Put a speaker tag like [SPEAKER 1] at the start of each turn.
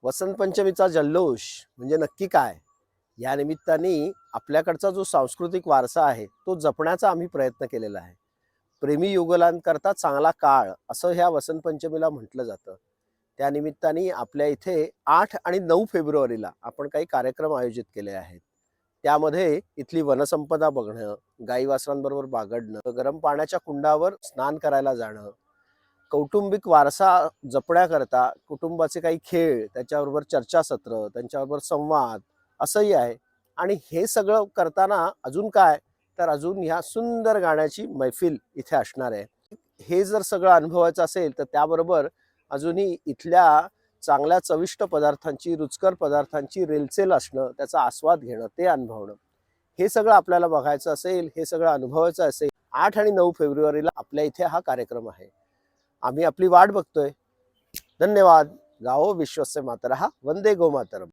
[SPEAKER 1] वसंत पंचमीचा जल्लोष म्हणजे नक्की काय? या निमित्ताने आपल्याकडचा जो सांस्कृतिक वारसा आहे तो जपण्याचा आम्ही प्रयत्न केलेला आहे. प्रेमी युगुलांकरता चांगला काळ असं ह्या वसंत पंचमीला म्हटलं जातं. त्या निमित्ताने आपल्या इथे 8 आणि 9 फेब्रुवारीला आपण काही कार्यक्रम आयोजित केले आहेत. त्यामध्ये इथली वनसंपदा बघणं, गाई वासरांबरोबर बागडणं, गरम पाण्याच्या कुंडावर स्नान करायला जाणं, कौटुंबिक वारसा जपण्याकरता कुटुंबाचे काही खेळ, त्याच्याबरोबर चर्चासत्र, त्यांच्याबरोबर संवाद असंही आहे. आणि हे सगळं करताना अजून काय, तर अजून ह्या सुंदर गाण्याची मैफिल इथे असणार आहे. हे जर सगळं अनुभवायचं असेल तर त्याबरोबर अजूनही इथल्या चांगल्या चविष्ट पदार्थांची, रुचकर पदार्थांची रेलचेल असणं, त्याचा आस्वाद घेणं, ते अनुभवणं, हे सगळं आपल्याला बघायचं असेल, हे सगळं अनुभवायचं असेल, 8 आणि 9 फेब्रुवारीला आपल्या इथे हा कार्यक्रम आहे. आम्ही आपली वाट बघतोय. धन्यवाद. गाओ विश्वस्य मातरः, वंदे गोमातरम्.